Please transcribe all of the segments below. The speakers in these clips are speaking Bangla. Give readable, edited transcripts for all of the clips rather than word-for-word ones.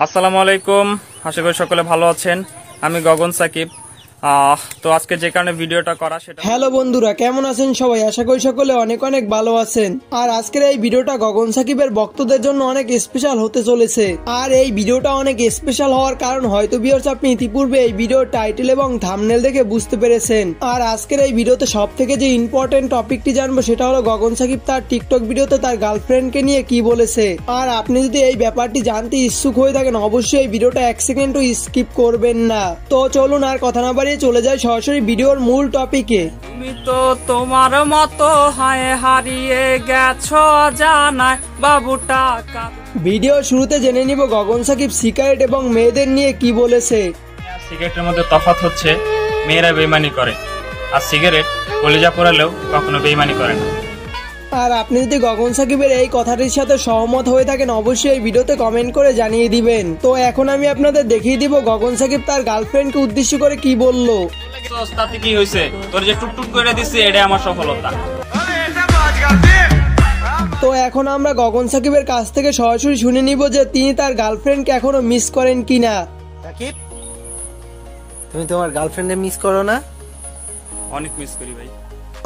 আসসালামু আলাইকুম, আশা করি সকলে ভালো আছেন। আমি গগন সাকিব। তো আজকে যে কারণে ভিডিওটা করা সেটা হ্যালো বন্ধুরা, কেমন আছেন সবাই? আশা করি সকলে অনেক অনেক ভালো আছেন। আর আজকের এই ভিডিওটা গগন সাকিবের ভক্তদের জন্য অনেক স্পেশাল হতে চলেছে। আর এই ভিডিওটা অনেক স্পেশাল হওয়ার কারণ হয়তো ভিউয়ার্স আপনি ইতিপূর্বে এই ভিডিওর টাইটেল এবং থাম্বনেল দেখে বুঝতে পেরেছেন। আর আজকের এই ভিডিওতে সব থেকে যে ইম্পর্টেন্ট টপিকটি জানবো সেটা হলো গগন সাকিব তার টিকটক ভিডিওতে তার গার্লফ্রেন্ডকে নিয়ে কি বলেছে। আর আপনি যদি এই ব্যাপারটি জানতে ইচ্ছুক হয়ে থাকেন অবশ্যই এই ভিডিওটা এক সেকেন্ডও স্কিপ করবেন না। তো চলুন আর কথা না বাড়িয়ে চলে যায় সরাসরি ভিডিওর মূল টপিকে। তুমি তো তোমার মতো হারিয়ে গেছো জানায় বাবুটা। ভিডিও শুরুতে জেনে নিব গগন সাকিব সিগারেট এবং মেয়েদের নিয়ে কি বলেছে। সিগারেটের মধ্যে তফাৎ হচ্ছে মেয়েরা বেইমানি করে, আর সিগারেট কলিজা পোড়ালেও কখনো বেইমানি করে না। আর আপনি যদি গগন সাকিবের এই কথাটির সাথে সহমত হয়ে থাকেন অবশ্যই এই ভিডিওতে কমেন্ট করে জানিয়ে দিবেন। তো এখন আমি আপনাদের দেখিয়ে দিব গগন সাকিব তার গার্লফ্রেন্ডকে উদ্দেশ্য করে কি বলল। তাতে কি হয়েছে, তোর যে টুকটুক করে দিচ্ছে এটাই আমার সফলতা। তো এখন আমরা গগন সাকিবের কাছ থেকে সরাসরি শুনে নিব যে তিনি তার গার্লফ্রেন্ডকে এখনো মিস করেন কিনা। সাকিব, তুমি তোমার গার্লফ্রেন্ডে মিস করো না? অনেক মিস করি ভাই।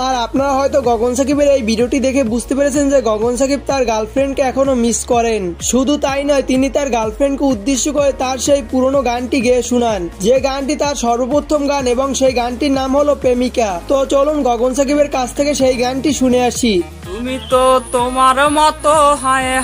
আর আপনারা হয়তো গগন সাকিবের এই ভিডিওটি দেখে বুঝতে পেরেছেন যে গগন সাকিব তার গার্লফ্রেন্ডকে এখনো মিস করেন। শুধু তাই নয়, তিনি তার গার্লফ্রেন্ডকে উদ্দেশ্য করে তার সেই পুরনো গানটি গেয়ে শোনান, যে গানটি তার সর্বপ্রথম গান এবং সেই গানটির নাম হলো প্রেমিকা। তো চলুন গগন সাকিবের কাছ থেকে সেই গানটি শুনে আসি। তুমি তো তোমার মতো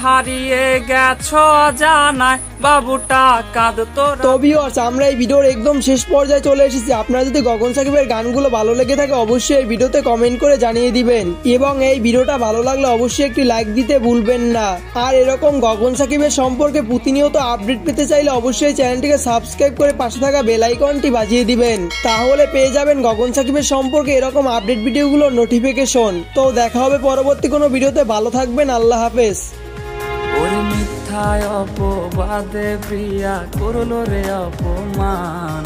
হারিয়ে গেছো জানায় বাবুটা কাঁদতো। তো ভিউয়ার্স, আমরা এই ভিডিওর একদম শেষ পর্যায়ে চলে এসেছি। আপনারা যদি গগন সাকিবের গানগুলো ভালো লেগে থাকে অবশ্যই এই ভিডিওতে কমেন্ট করে জানিয়ে দিবেন, এবং এই ভিডিওটা ভালো লাগলে অবশ্যই একটি লাইক দিতে ভুলবেন না। আর এরকম গগন সাকিবের সম্পর্কে প্রতিনিয়ত আপডেট পেতে চাইলে অবশ্যই চ্যানেলটিকে সাবস্ক্রাইব করে পাশে থাকা বেল আইকনটি বাজিয়ে দিবেন, তাহলে পেয়ে যাবেন গগন সাকিবের সম্পর্কে এরকম আপডেট ভিডিওগুলোর নোটিফিকেশন। তো দেখা হবে পরবর্তী কোনো ভিডিওতে। ভালো থাকবেন, আল্লাহ হাফেজ। ওরে মিথ্যায় অপবাদে প্রিয়া করলো রে অপমান।